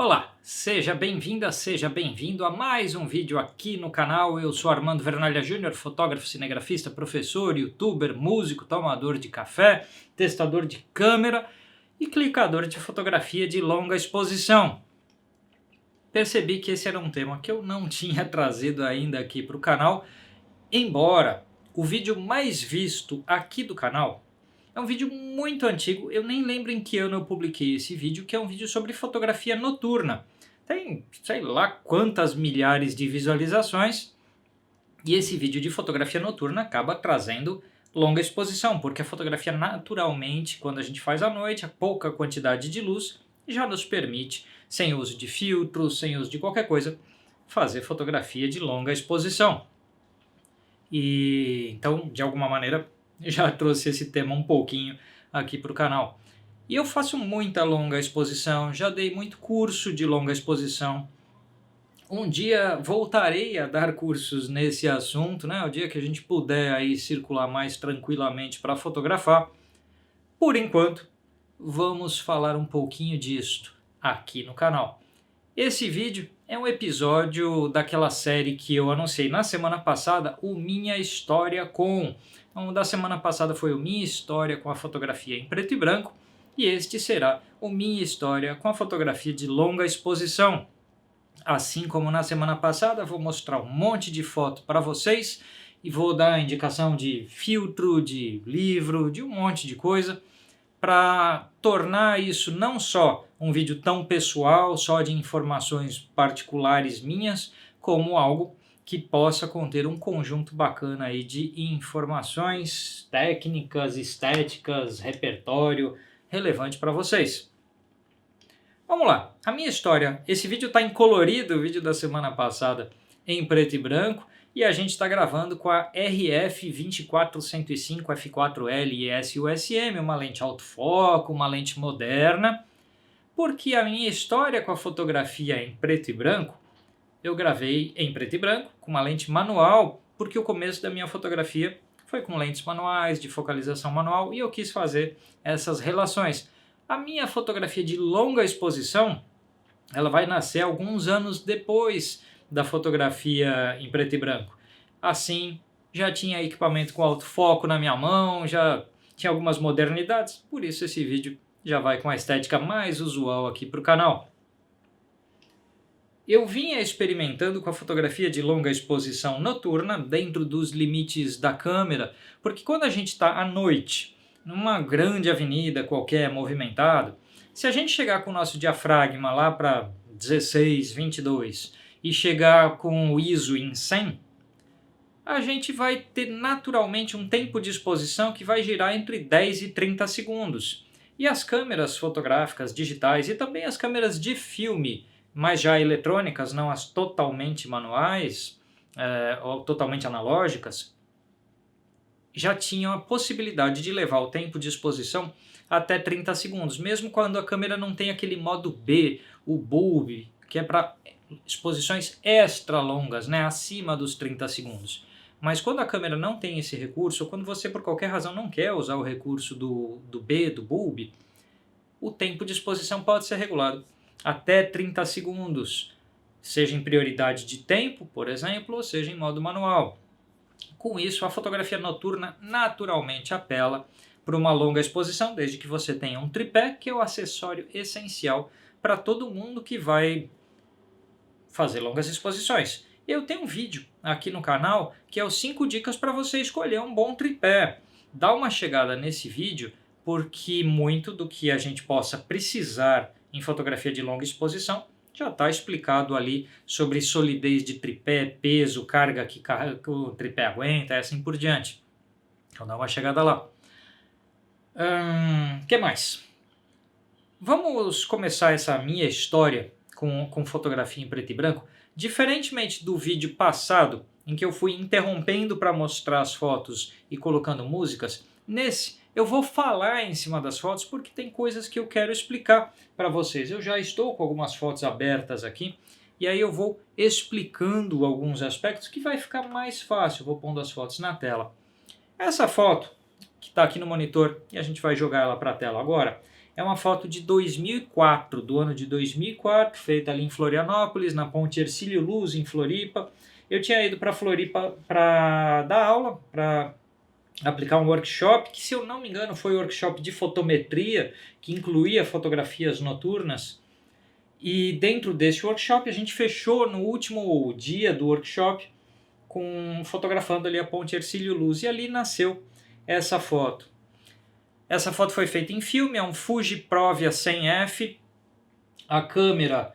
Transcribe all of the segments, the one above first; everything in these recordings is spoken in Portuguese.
Olá, seja bem-vinda, seja bem-vindo a mais um vídeo aqui no canal. Eu sou Armando Vernalha Júnior, fotógrafo, cinegrafista, professor, youtuber, músico, tomador de café, testador de câmera e clicador de fotografia de longa exposição. Percebi que esse era um tema que eu não tinha trazido ainda aqui para o canal, embora o vídeo mais visto aqui do canal é um vídeo muito antigo, eu nem lembro em que ano eu publiquei esse vídeo, que é um vídeo sobre fotografia noturna. Tem, sei lá quantas milhares de visualizações, e esse vídeo de fotografia noturna acaba trazendo longa exposição, porque a fotografia naturalmente, quando a gente faz à noite, a pouca quantidade de luz já nos permite, sem uso de filtros, sem uso de qualquer coisa, fazer fotografia de longa exposição. E então, de alguma maneira, já trouxe esse tema um pouquinho aqui para o canal. E eu faço muita longa exposição, já dei muito curso de longa exposição. Um dia voltarei a dar cursos nesse assunto, né? O dia que a gente puder aí circular mais tranquilamente para fotografar. Por enquanto, vamos falar um pouquinho disto aqui no canal. Esse vídeo é um episódio daquela série que eu anunciei na semana passada, o Minha História com. Então, da semana passada foi o Minha História com a fotografia em preto e branco, e este será o Minha História com a fotografia de longa exposição. Assim como na semana passada, vou mostrar um monte de foto para vocês e vou dar indicação de filtro, de livro, de um monte de coisa, para tornar isso não só um vídeo tão pessoal, só de informações particulares minhas, como algo que possa conter um conjunto bacana aí de informações técnicas, estéticas, repertório relevante para vocês. Vamos lá, a minha história, esse vídeo está em colorido, o vídeo da semana passada em preto e branco, e a gente está gravando com a RF24105 f4L ES USM, uma lente alto foco, uma lente moderna, porque a minha história com a fotografia em preto e branco, eu gravei em preto e branco, com uma lente manual, porque o começo da minha fotografia foi com lentes manuais, de focalização manual, e eu quis fazer essas relações. A minha fotografia de longa exposição, ela vai nascer alguns anos depois da fotografia em preto e branco. Assim, já tinha equipamento com alto foco na minha mão, já tinha algumas modernidades, por isso esse vídeo já vai com a estética mais usual aqui para o canal. Eu vinha experimentando com a fotografia de longa exposição noturna dentro dos limites da câmera, porque quando a gente está à noite, numa grande avenida qualquer movimentado, se a gente chegar com o nosso diafragma lá para 16, 22 e chegar com o ISO em 100, a gente vai ter naturalmente um tempo de exposição que vai girar entre 10 e 30 segundos. E as câmeras fotográficas digitais e também as câmeras de filme, mas já eletrônicas, não as totalmente manuais ou totalmente analógicas, já tinham a possibilidade de levar o tempo de exposição até 30 segundos, mesmo quando a câmera não tem aquele modo B, o bulb, que é para exposições extra longas, né, acima dos 30 segundos. Mas quando a câmera não tem esse recurso, ou quando você por qualquer razão não quer usar o recurso do B, do bulb, o tempo de exposição pode ser regulado até 30 segundos, seja em prioridade de tempo, por exemplo, ou seja em modo manual. Com isso, a fotografia noturna naturalmente apela para uma longa exposição, desde que você tenha um tripé, que é o acessório essencial para todo mundo que vai fazer longas exposições. Eu tenho um vídeo aqui no canal que é os 5 dicas para você escolher um bom tripé. Dá uma chegada nesse vídeo, porque muito do que a gente possa precisar em fotografia de longa exposição já está explicado ali sobre solidez de tripé, peso, carga que o tripé aguenta e assim por diante. Então dá uma chegada lá. Que mais? Vamos começar essa minha história com fotografia em preto e branco. Diferentemente do vídeo passado, em que eu fui interrompendo para mostrar as fotos e colocando músicas, nesse eu vou falar em cima das fotos porque tem coisas que eu quero explicar para vocês. Eu já estou com algumas fotos abertas aqui e aí eu vou explicando alguns aspectos que vai ficar mais fácil. Eu vou pondo as fotos na tela. Essa foto que está aqui no monitor e a gente vai jogar ela para a tela agora é uma foto de 2004, do ano de 2004, feita ali em Florianópolis, na Ponte Hercílio Luz, em Floripa. Eu tinha ido para Floripa para dar aula, para aplicar um workshop, que se eu não me engano foi um workshop de fotometria, que incluía fotografias noturnas. E dentro desse workshop a gente fechou no último dia do workshop fotografando ali a Ponte Hercílio Luz, e ali nasceu essa foto. Essa foto foi feita em filme, é um Fuji Provia 100F. A câmera,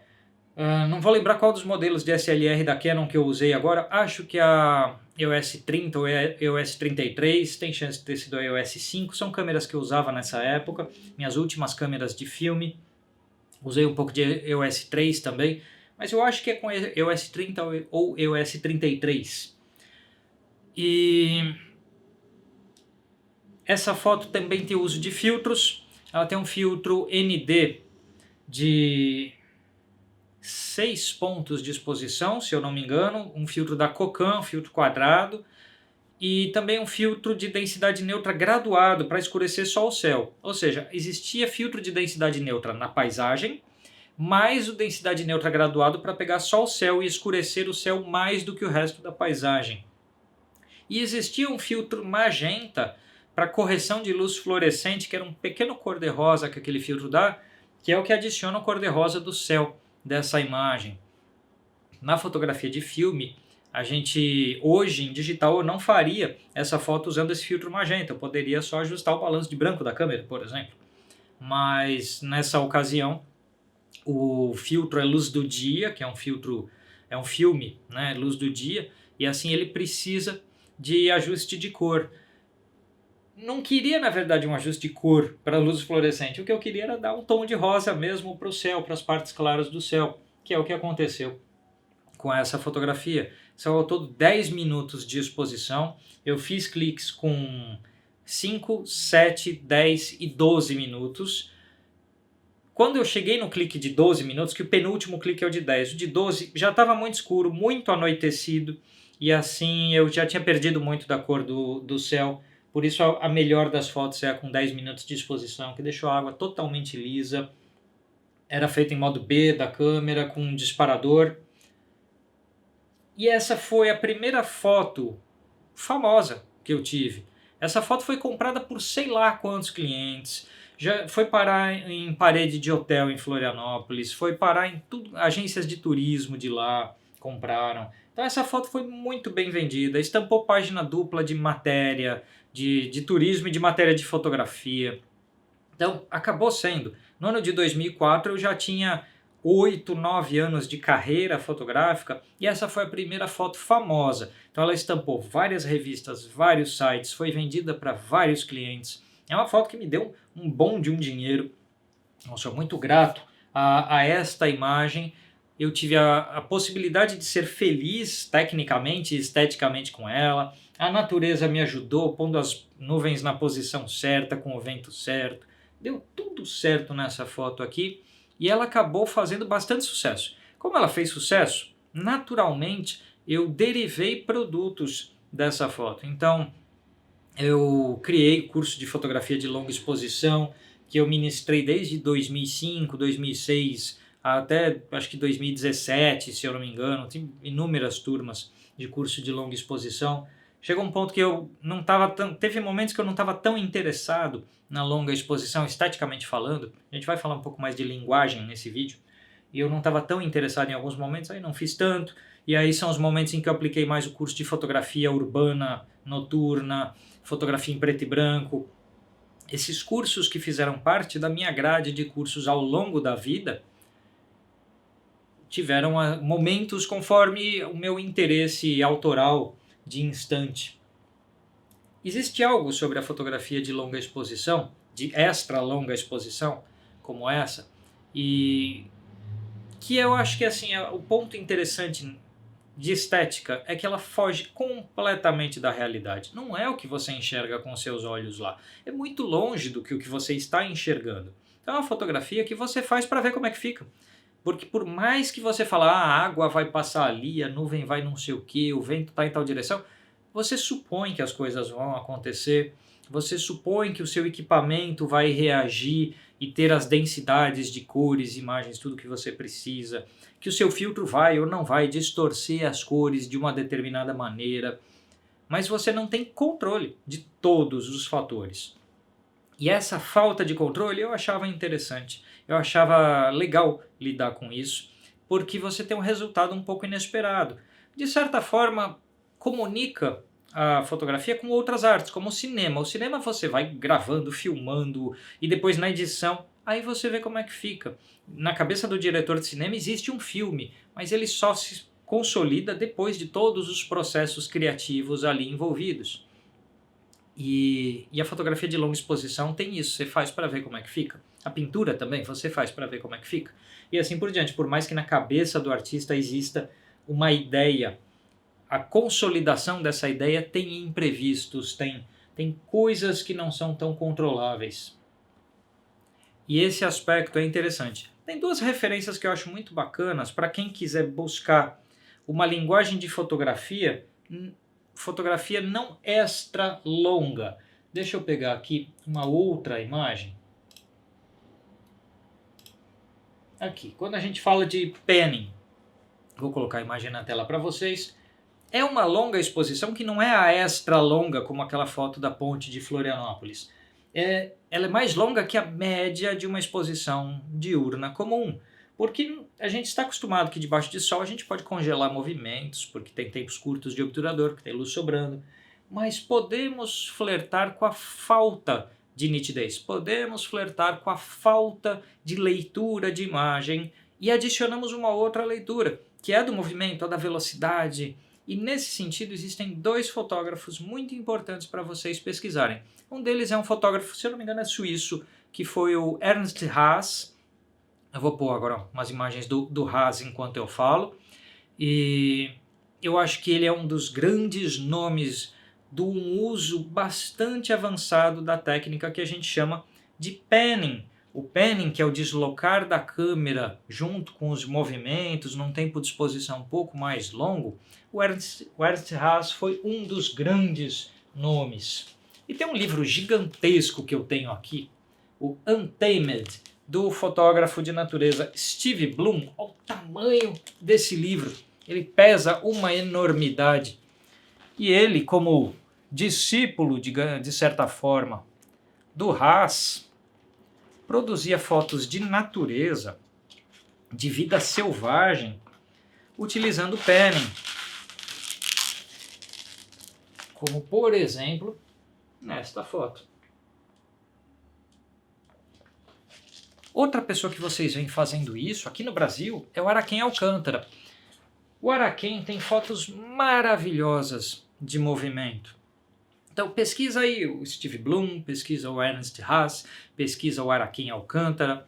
não vou lembrar qual dos modelos de SLR da Canon que eu usei agora, acho que a EOS 30 ou EOS 33, tem chance de ter sido a EOS 5, são câmeras que eu usava nessa época, minhas últimas câmeras de filme. Usei um pouco de EOS 3 também, mas eu acho que é com EOS 30 ou EOS 33. E essa foto também tem uso de filtros. Ela tem um filtro ND de 6 pontos de exposição, se eu não me engano, um filtro da Cocan, um filtro quadrado, e também um filtro de densidade neutra graduado para escurecer só o céu. Ou seja, existia filtro de densidade neutra na paisagem, mais o densidade neutra graduado para pegar só o céu e escurecer o céu mais do que o resto da paisagem. E existia um filtro magenta para correção de luz fluorescente, que era um pequeno cor-de-rosa que aquele filtro dá, que é o que adiciona o cor-de-rosa do céu dessa imagem. Na fotografia de filme, a gente hoje em digital eu não faria essa foto usando esse filtro magenta, eu poderia só ajustar o balanço de branco da câmera, por exemplo. Mas nessa ocasião o filtro é luz do dia, que é um filme, né, luz do dia, e assim ele precisa de ajuste de cor. Não queria, na verdade, um ajuste de cor para a luz fluorescente, o que eu queria era dar um tom de rosa mesmo para o céu, para as partes claras do céu, que é o que aconteceu com essa fotografia. São ao todo 10 minutos de exposição, eu fiz cliques com 5, 7, 10 e 12 minutos. Quando eu cheguei no clique de 12 minutos, que o penúltimo clique é o de 10, o de 12 já estava muito escuro, muito anoitecido, e assim eu já tinha perdido muito da cor do céu, por isso a melhor das fotos é a com 10 minutos de exposição, que deixou a água totalmente lisa, era feita em modo B da câmera, com um disparador, e essa foi a primeira foto famosa que eu tive. Essa foto foi comprada por sei lá quantos clientes, já foi parar em parede de hotel em Florianópolis, foi parar em agências de turismo de lá, compraram. Então essa foto foi muito bem vendida, estampou página dupla de matéria, de turismo e de matéria de fotografia. Então acabou sendo. No ano de 2004 eu já tinha 8, 9 anos de carreira fotográfica e essa foi a primeira foto famosa. Então ela estampou várias revistas, vários sites, foi vendida para vários clientes. É uma foto que me deu um bom de um dinheiro. Eu sou muito grato a esta imagem. Eu tive a possibilidade de ser feliz tecnicamente e esteticamente com ela. A natureza me ajudou, pondo as nuvens na posição certa, com o vento certo. Deu tudo certo nessa foto aqui e ela acabou fazendo bastante sucesso. Como ela fez sucesso, naturalmente eu derivei produtos dessa foto. Então, eu criei curso de fotografia de longa exposição, que eu ministrei desde 2005, 2006, até acho que 2017, se eu não me engano. Tem inúmeras turmas de curso de longa exposição. Chegou um ponto que eu não estava teve momentos que eu não estava tão interessado na longa exposição, esteticamente falando. A gente vai falar um pouco mais de linguagem nesse vídeo. E eu não estava tão interessado em alguns momentos, aí não fiz tanto. E aí são os momentos em que eu apliquei mais o curso de fotografia urbana, noturna, fotografia em preto e branco. Esses cursos que fizeram parte da minha grade de cursos ao longo da vida tiveram momentos conforme o meu interesse autoral de instante. Existe algo sobre a fotografia de longa exposição, de extra longa exposição, como essa, e que eu acho que assim, o ponto interessante de estética é que ela foge completamente da realidade. Não é o que você enxerga com seus olhos lá. É muito longe do que o que você está enxergando. Então é uma fotografia que você faz para ver como é que fica. Porque por mais que você fale, a água vai passar ali, a nuvem vai não sei o que, o vento está em tal direção, você supõe que as coisas vão acontecer, você supõe que o seu equipamento vai reagir e ter as densidades de cores, imagens, tudo que você precisa, que o seu filtro vai ou não vai distorcer as cores de uma determinada maneira, mas você não tem controle de todos os fatores. E essa falta de controle eu achava interessante, eu achava legal lidar com isso, porque você tem um resultado um pouco inesperado. De certa forma, comunica a fotografia com outras artes, como o cinema. O cinema você vai gravando, filmando e depois na edição, aí você vê como é que fica. Na cabeça do diretor de cinema existe um filme, mas ele só se consolida depois de todos os processos criativos ali envolvidos. E a fotografia de longa exposição tem isso, você faz para ver como é que fica. A pintura também você faz para ver como é que fica. E assim por diante, por mais que na cabeça do artista exista uma ideia, a consolidação dessa ideia tem imprevistos, tem coisas que não são tão controláveis. E esse aspecto é interessante. Tem duas referências que eu acho muito bacanas para quem quiser buscar uma linguagem de fotografia não extra longa. Deixa eu pegar aqui uma outra imagem. Aqui, quando a gente fala de panning, vou colocar a imagem na tela para vocês, é uma longa exposição que não é a extra longa como aquela foto da ponte de Florianópolis. Ela é mais longa que a média de uma exposição diurna comum, porque a gente está acostumado que debaixo de sol a gente pode congelar movimentos, porque tem tempos curtos de obturador, que tem luz sobrando, mas podemos flertar com a falta de nitidez, podemos flertar com a falta de leitura de imagem e adicionamos uma outra leitura, que é a do movimento, a da velocidade. E nesse sentido existem dois fotógrafos muito importantes para vocês pesquisarem. Um deles é um fotógrafo, se eu não me engano é suíço, que foi o Ernst Haas. Eu vou pôr agora umas imagens do Haas enquanto eu falo. E eu acho que ele é um dos grandes nomes de um uso bastante avançado da técnica que a gente chama de panning. O panning, que é o deslocar da câmera junto com os movimentos num tempo de exposição um pouco mais longo, o Ernst Haas foi um dos grandes nomes. E tem um livro gigantesco que eu tenho aqui, o Untamed, do fotógrafo de natureza Steve Bloom. Olha o tamanho desse livro, ele pesa uma enormidade. E ele, como discípulo, de certa forma, do Haas, produzia fotos de natureza, de vida selvagem, utilizando panning. Como, por exemplo, nesta foto. Outra pessoa que vocês veem fazendo isso aqui no Brasil é o Araquém Alcântara. O Araquém tem fotos maravilhosas de movimento. Então pesquisa aí o Steve Bloom, pesquisa o Ernst Haas, pesquisa o Araquém Alcântara.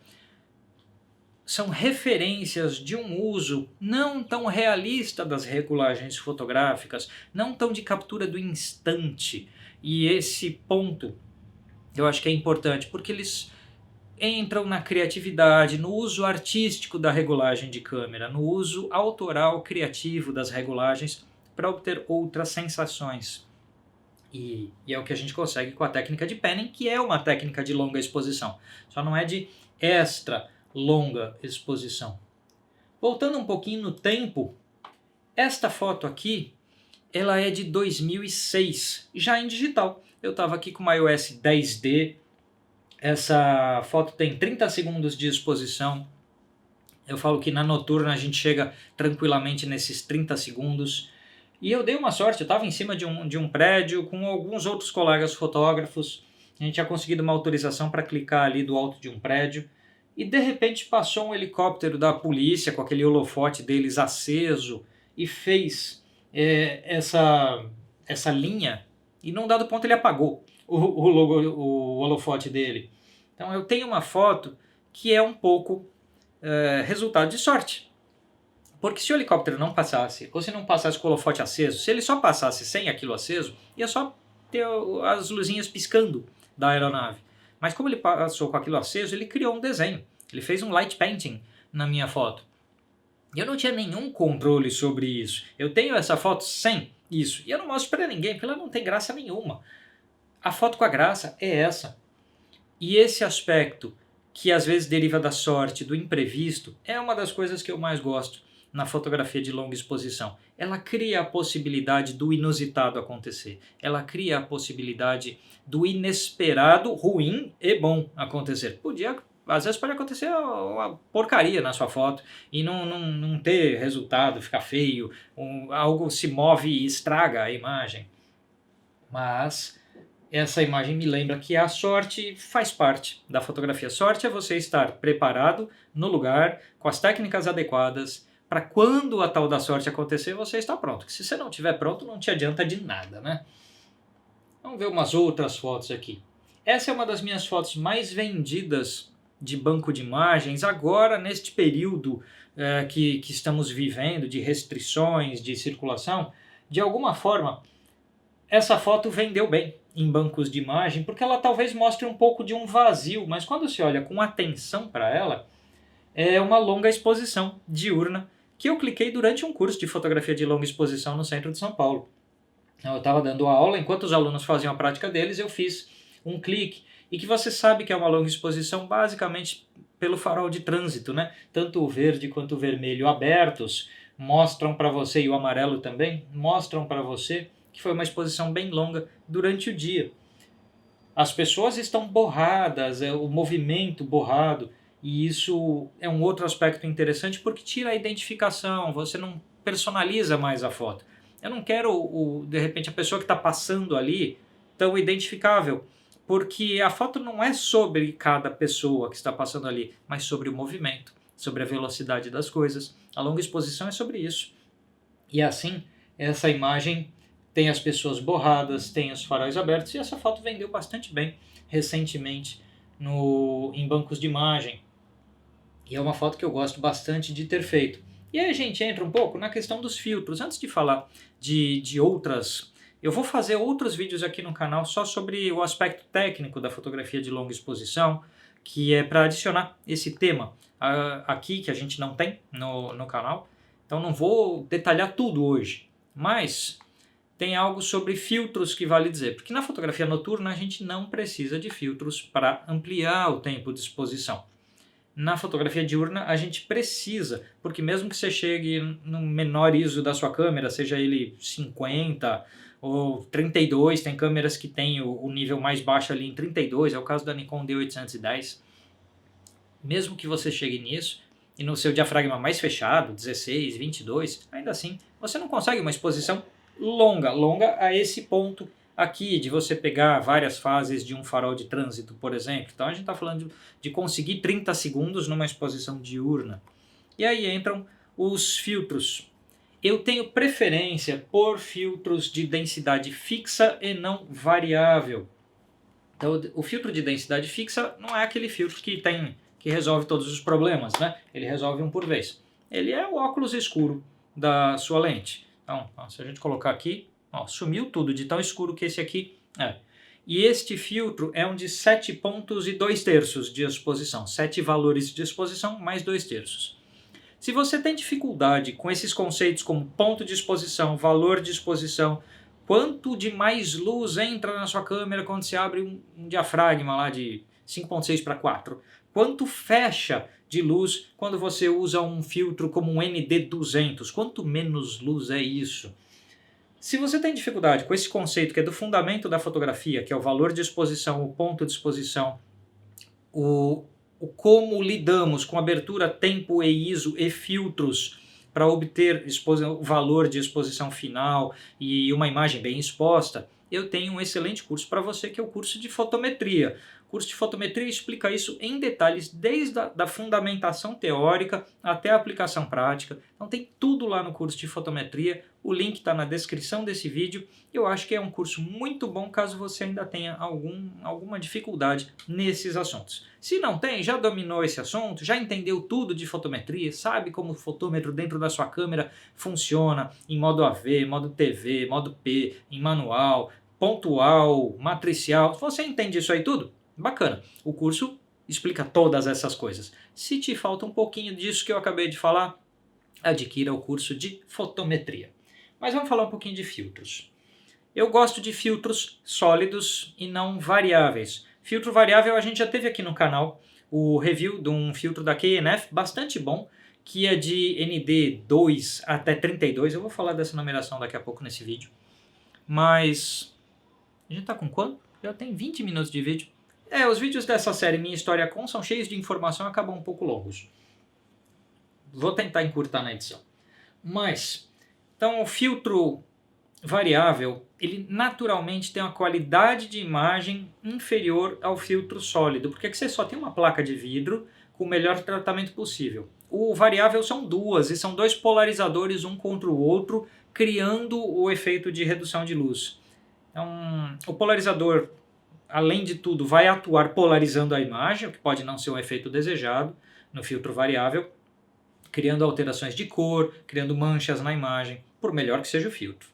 São referências de um uso não tão realista das regulagens fotográficas, não tão de captura do instante. E esse ponto eu acho que é importante, porque eles entram na criatividade, no uso artístico da regulagem de câmera, no uso autoral criativo das regulagens para obter outras sensações. E é o que a gente consegue com a técnica de panning, que é uma técnica de longa exposição, só não é de extra longa exposição. Voltando um pouquinho no tempo, esta foto aqui, ela é de 2006, já em digital. Eu estava aqui com uma iOS 10D, essa foto tem 30 segundos de exposição. Eu falo que na noturna a gente chega tranquilamente nesses 30 segundos. E eu dei uma sorte, eu estava em cima de um prédio com alguns outros colegas fotógrafos. A gente tinha conseguido uma autorização para clicar ali do alto de um prédio. E de repente passou um helicóptero da polícia com aquele holofote deles aceso e fez essa linha. E num dado ponto ele apagou o holofote dele. Então eu tenho uma foto que é um pouco resultado de sorte. Porque se o helicóptero não passasse, ou se não passasse com o holofote aceso, se ele só passasse sem aquilo aceso, ia só ter as luzinhas piscando da aeronave. Mas como ele passou com aquilo aceso, ele criou um desenho. Ele fez um light painting na minha foto. Eu não tinha nenhum controle sobre isso. Eu tenho essa foto sem isso. E eu não mostro para ninguém, porque ela não tem graça nenhuma. A foto com a graça é essa. E esse aspecto que às vezes deriva da sorte, do imprevisto, é uma das coisas que eu mais gosto na fotografia de longa exposição. Ela cria a possibilidade do inusitado acontecer. Ela cria a possibilidade do inesperado, ruim e bom acontecer. Às vezes pode acontecer uma porcaria na sua foto e não ter resultado, ficar feio, algo se move e estraga a imagem. Mas essa imagem me lembra que a sorte faz parte da fotografia. Sorte é você estar preparado no lugar, com as técnicas adequadas, para quando a tal da sorte acontecer, você está pronto. Que se você não estiver pronto, não te adianta de nada, né? Vamos ver umas outras fotos aqui. Essa é uma das minhas fotos mais vendidas de banco de imagens, agora neste período que estamos vivendo, de restrições, de circulação. De alguma forma, essa foto vendeu bem em bancos de imagem, porque ela talvez mostre um pouco de um vazio, mas quando se olha com atenção para ela, é uma longa exposição diurna que eu cliquei durante um curso de fotografia de longa exposição no centro de São Paulo. Eu estava dando aula, enquanto os alunos faziam a prática deles, eu fiz um clique, e que você sabe que é uma longa exposição basicamente pelo farol de trânsito, né? Tanto o verde quanto o vermelho abertos mostram para você, e o amarelo também, mostram para você que foi uma exposição bem longa durante o dia. As pessoas estão borradas, o movimento borrado, e isso é um outro aspecto interessante porque tira a identificação, você não personaliza mais a foto. Eu não quero, de repente, a pessoa que está passando ali tão identificável, porque a foto não é sobre cada pessoa que está passando ali, mas sobre o movimento, sobre a velocidade das coisas. A longa exposição é sobre isso. E assim, essa imagem tem as pessoas borradas, tem os faróis abertos, e essa foto vendeu bastante bem recentemente em bancos de imagem. E é uma foto que eu gosto bastante de ter feito. E aí a gente entra um pouco na questão dos filtros. Antes de falar de outras... Eu vou fazer outros vídeos aqui no canal só sobre o aspecto técnico da fotografia de longa exposição, que é para adicionar esse tema aqui que a gente não tem no canal. Então não vou detalhar tudo hoje, mas tem algo sobre filtros que vale dizer. Porque na fotografia noturna a gente não precisa de filtros para ampliar o tempo de exposição. Na fotografia diurna a gente precisa, porque mesmo que você chegue no menor ISO da sua câmera, seja ele 50 ou 32, tem câmeras que tem o nível mais baixo ali em 32, é o caso da Nikon D810. Mesmo que você chegue nisso, e no seu diafragma mais fechado, 16, 22, ainda assim, você não consegue uma exposição longa a esse ponto aqui, de você pegar várias fases de um farol de trânsito, por exemplo. Então a gente está falando de conseguir 30 segundos numa exposição diurna. E aí entram os filtros. Eu tenho preferência por filtros de densidade fixa e não variável. Então o filtro de densidade fixa não é aquele filtro que resolve todos os problemas, né? Ele resolve um por vez. Ele é o óculos escuro da sua lente. Então, se a gente colocar aqui, sumiu tudo de tão escuro que esse aqui é. E este filtro é um de 7 pontos e 2/3 de exposição. 7 valores de exposição mais 2/3. Se você tem dificuldade com esses conceitos como ponto de exposição, valor de exposição, quanto de mais luz entra na sua câmera quando se abre um diafragma lá de 5.6 para 4, quanto fecha de luz quando você usa um filtro como um ND200, quanto menos luz é isso? Se você tem dificuldade com esse conceito que é do fundamento da fotografia, que é o valor de exposição, o ponto de exposição, o como lidamos com abertura, tempo e ISO e filtros para obter o valor de exposição final e uma imagem bem exposta, eu tenho um excelente curso para você, que é o curso de fotometria. O curso de fotometria explica isso em detalhes, desde a fundamentação teórica até a aplicação prática. Então tem tudo lá no curso de fotometria, o link está na descrição desse vídeo. Eu acho que é um curso muito bom caso você ainda tenha alguma dificuldade nesses assuntos. Se não tem, já dominou esse assunto, já entendeu tudo de fotometria, sabe como o fotômetro dentro da sua câmera funciona em modo AV, modo TV, modo P, em manual, pontual, matricial. Se você entende isso aí tudo, bacana. O curso explica todas essas coisas. Se te falta um pouquinho disso que eu acabei de falar, adquira o curso de fotometria. Mas vamos falar um pouquinho de filtros. Eu gosto de filtros sólidos e não variáveis. Filtro variável a gente já teve aqui no canal o review de um filtro da KNF bastante bom, que é de ND2 até 32. Eu vou falar dessa numeração daqui a pouco nesse vídeo. Mas a gente tá com quanto? Já tem 20 minutos de vídeo. Os vídeos dessa série Minha História Com são cheios de informação e acabam um pouco longos. Vou tentar encurtar na edição. Mas, então o filtro variável, ele naturalmente tem uma qualidade de imagem inferior ao filtro sólido, porque você só tem uma placa de vidro com o melhor tratamento possível. O variável são duas, e são dois polarizadores um contra o outro, criando o efeito de redução de luz. Então, o polarizador, além de tudo, vai atuar polarizando a imagem, o que pode não ser um efeito desejado no filtro variável, criando alterações de cor, criando manchas na imagem, por melhor que seja o filtro.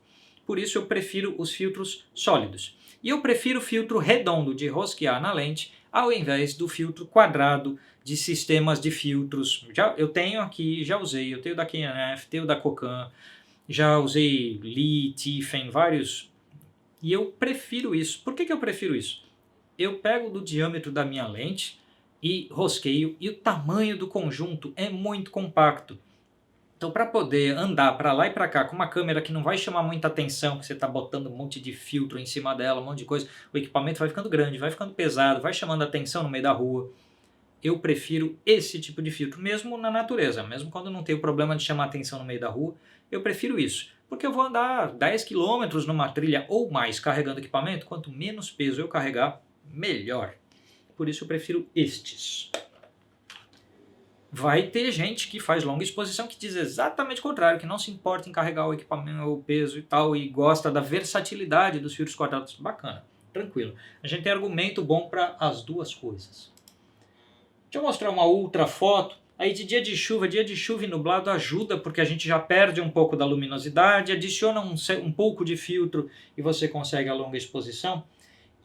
Por isso eu prefiro os filtros sólidos. E eu prefiro o filtro redondo de rosquear na lente, ao invés do filtro quadrado de sistemas de filtros. Eu tenho aqui, já usei, eu tenho da KNF, tenho da Kokan, já usei Lee, Tiffen, vários. E eu prefiro isso. Por que eu prefiro isso? Eu pego do diâmetro da minha lente e rosqueio, e o tamanho do conjunto é muito compacto. Então, para poder andar para lá e para cá com uma câmera que não vai chamar muita atenção, que você está botando um monte de filtro em cima dela, um monte de coisa, o equipamento vai ficando grande, vai ficando pesado, vai chamando atenção no meio da rua. Eu prefiro esse tipo de filtro, mesmo na natureza, mesmo quando não tenho problema de chamar atenção no meio da rua, eu prefiro isso. Porque eu vou andar 10 km numa trilha ou mais carregando equipamento, quanto menos peso eu carregar, melhor. Por isso eu prefiro estes. Vai ter gente que faz longa exposição que diz exatamente o contrário, que não se importa em carregar o equipamento, o peso e tal, e gosta da versatilidade dos filtros quadrados. Bacana, tranquilo. A gente tem argumento bom para as duas coisas. Deixa eu mostrar uma outra foto. Aí de dia de chuva e nublado ajuda, porque a gente já perde um pouco da luminosidade, adiciona um pouco de filtro e você consegue a longa exposição.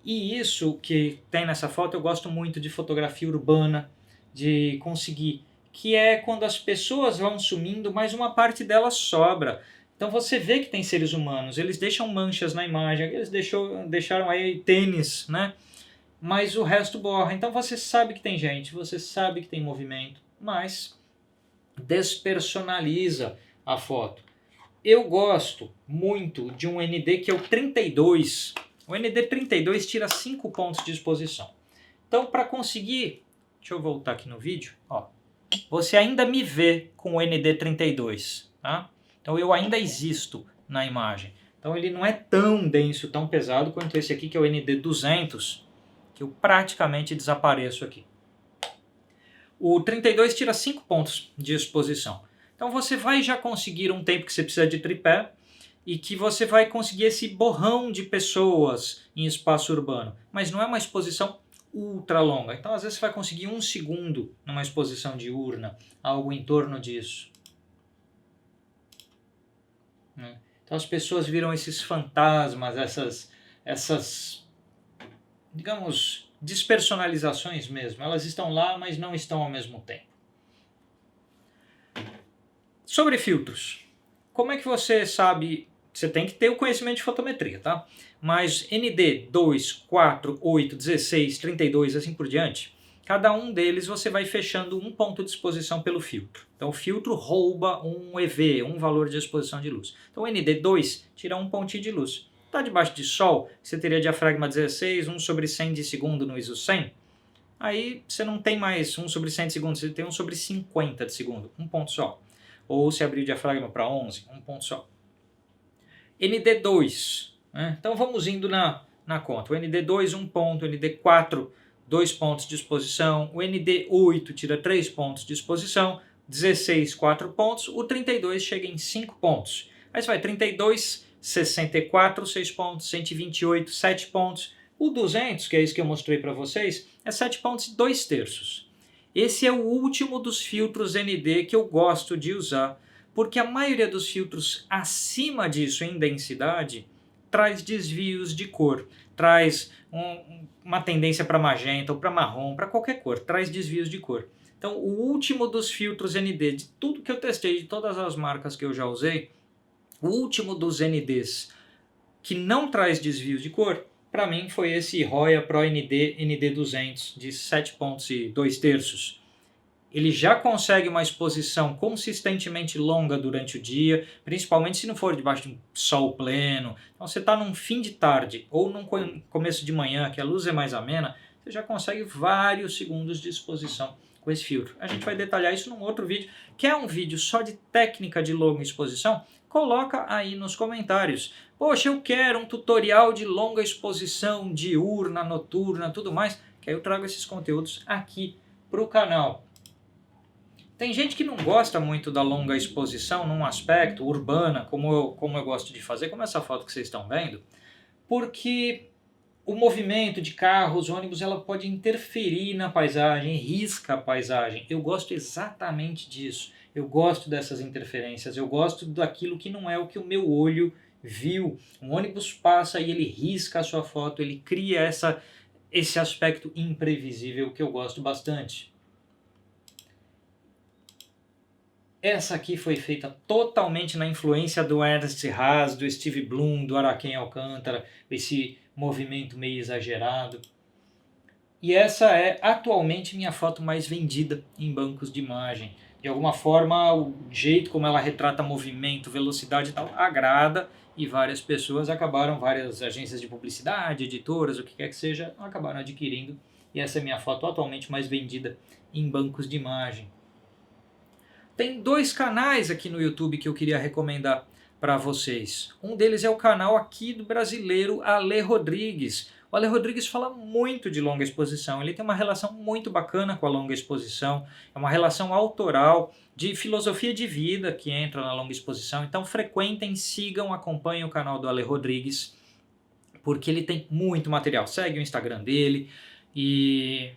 E isso que tem nessa foto eu gosto muito de fotografia urbana, de conseguir, que é quando as pessoas vão sumindo, mas uma parte delas sobra. Então você vê que tem seres humanos, eles deixam manchas na imagem, eles deixaram aí tênis, né? Mas o resto borra. Então você sabe que tem gente, você sabe que tem movimento, mas despersonaliza a foto. Eu gosto muito de um ND que é o 32. O ND32 tira 5 pontos de exposição. Então, para conseguir... Deixa eu voltar aqui no vídeo. Ó, você ainda me vê com o ND32. Tá? Então, eu ainda existo na imagem. Então, ele não é tão denso, tão pesado quanto esse aqui, que é o ND200, que eu praticamente desapareço aqui. O 32 tira 5 pontos de exposição. Então, você vai já conseguir um tempo que você precisa de tripé, e que você vai conseguir esse borrão de pessoas em espaço urbano. Mas não é uma exposição ultra longa. Então, às vezes, você vai conseguir 1 segundo numa exposição diurna, algo em torno disso. Então, as pessoas viram esses fantasmas, essas digamos, despersonalizações mesmo. Elas estão lá, mas não estão ao mesmo tempo. Sobre filtros. Como é que você sabe? Você tem que ter o conhecimento de fotometria, tá? Mas ND, 2, 4, 8, 16, 32, assim por diante, cada um deles você vai fechando um ponto de exposição pelo filtro. Então o filtro rouba um EV, um valor de exposição de luz. Então o ND2 tira um pontinho de luz. Está debaixo de sol, você teria diafragma 16, 1 sobre 100 de segundo no ISO 100. Aí você não tem mais 1 sobre 100 de segundo, você tem 1 sobre 50 de segundo, um ponto só. Ou se abrir o diafragma para 11, um ponto só. ND2, né? Então vamos indo na conta. O ND2, 1 ponto, o ND4, 2 pontos de exposição, o ND8 tira 3 pontos de exposição, 16, 4 pontos, o 32 chega em 5 pontos. Aí você vai 32, 64, 6 pontos, 128, 7 pontos. O 200, que é isso que eu mostrei para vocês, é 7 pontos e 2/3. Esse é o último dos filtros ND que eu gosto de usar, porque a maioria dos filtros acima disso em densidade traz desvios de cor, traz uma tendência para magenta ou para marrom, para qualquer cor, traz desvios de cor. Então o último dos filtros ND, de tudo que eu testei, de todas as marcas que eu já usei, o último dos NDs que não traz desvios de cor para mim foi esse Roya Pro ND200 de 7,2 terços. Ele já consegue uma exposição consistentemente longa durante o dia, principalmente se não for debaixo de um sol pleno. Então você está num fim de tarde ou num começo de manhã, que a luz é mais amena, você já consegue vários segundos de exposição com esse filtro. A gente vai detalhar isso num outro vídeo, que é um vídeo só de técnica de longa exposição. Coloca aí nos comentários. Poxa, eu quero um tutorial de longa exposição, diurna, noturna, tudo mais, que aí eu trago esses conteúdos aqui para o canal. Tem gente que não gosta muito da longa exposição num aspecto urbana, como eu gosto de fazer, como essa foto que vocês estão vendo, porque o movimento de carros, ônibus, ela pode interferir na paisagem, risca a paisagem. Eu gosto exatamente disso. Eu gosto dessas interferências, eu gosto daquilo que não é o que o meu olho viu. Um ônibus passa e ele risca a sua foto, ele cria esse aspecto imprevisível que eu gosto bastante. Essa aqui foi feita totalmente na influência do Ernst Haas, do Steve Bloom, do Araquém Alcântara, esse movimento meio exagerado. E essa é atualmente minha foto mais vendida em bancos de imagem. De alguma forma, o jeito como ela retrata movimento, velocidade e tal, agrada, e várias pessoas várias agências de publicidade, editoras, o que quer que seja, acabaram adquirindo. E essa é minha foto atualmente mais vendida em bancos de imagem. Tem 2 canais aqui no YouTube que eu queria recomendar para vocês. Um deles é o canal aqui do brasileiro Ale Rodrigues. O Ale Rodrigues fala muito de longa exposição, ele tem uma relação muito bacana com a longa exposição, é uma relação autoral, de filosofia de vida que entra na longa exposição. Então frequentem, sigam, acompanhem o canal do Ale Rodrigues, porque ele tem muito material. Segue o Instagram dele e...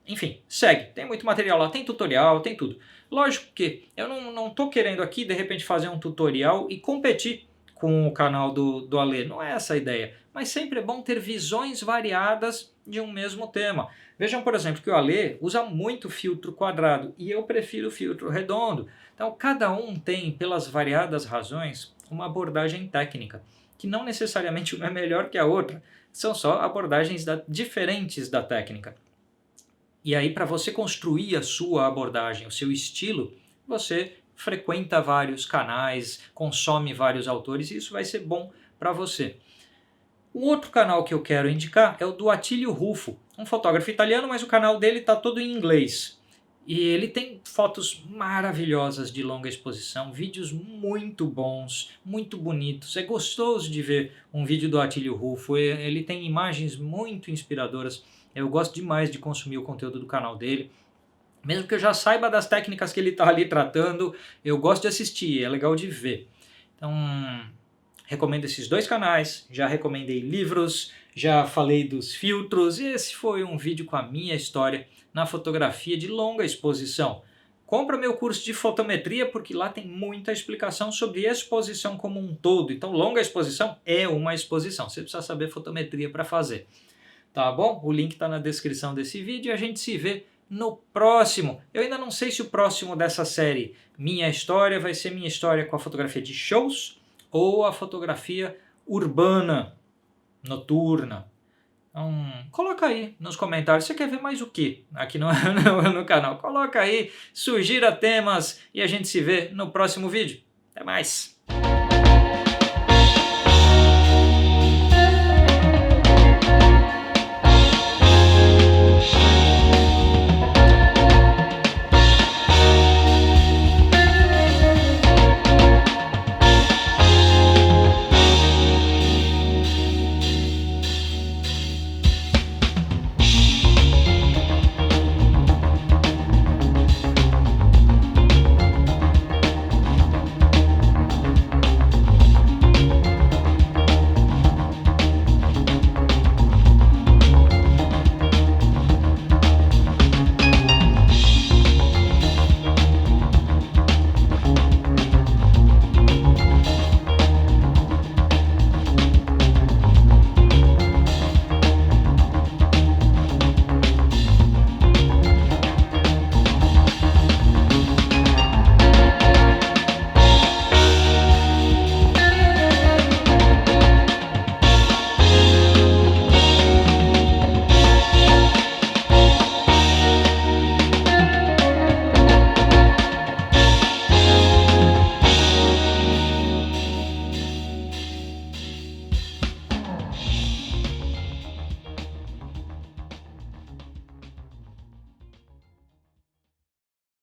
enfim, segue, tem muito material lá, tem tutorial, tem tudo. Lógico que eu não estou querendo aqui de repente fazer um tutorial e competir com o canal do Ale, não é essa a ideia, mas sempre é bom ter visões variadas de um mesmo tema. Vejam, por exemplo, que o Ale usa muito filtro quadrado e eu prefiro filtro redondo. Então cada um tem, pelas variadas razões, uma abordagem técnica, que não necessariamente uma é melhor que a outra, são só abordagens diferentes da técnica. E aí, para você construir a sua abordagem, o seu estilo, você frequenta vários canais, consome vários autores e isso vai ser bom para você. O outro canal que eu quero indicar é o do Attilio Ruffo, um fotógrafo italiano, mas o canal dele está todo em inglês. E ele tem fotos maravilhosas de longa exposição, vídeos muito bons, muito bonitos. É gostoso de ver um vídeo do Attilio Ruffo, ele tem imagens muito inspiradoras. Eu gosto demais de consumir o conteúdo do canal dele. Mesmo que eu já saiba das técnicas que ele está ali tratando, eu gosto de assistir, é legal de ver. Então, recomendo esses 2 canais, já recomendei livros, já falei dos filtros, e esse foi um vídeo com a minha história na fotografia de longa exposição. Compra meu curso de fotometria, porque lá tem muita explicação sobre exposição como um todo. Então, longa exposição é uma exposição, você precisa saber fotometria para fazer. Tá bom? O link está na descrição desse vídeo e a gente se vê no próximo. Eu ainda não sei se o próximo dessa série Minha História vai ser minha história com a fotografia de shows ou a fotografia urbana, noturna. Então, coloca aí nos comentários, você quer ver mais o que aqui no canal? Coloca aí, sugira temas e a gente se vê no próximo vídeo. Até mais!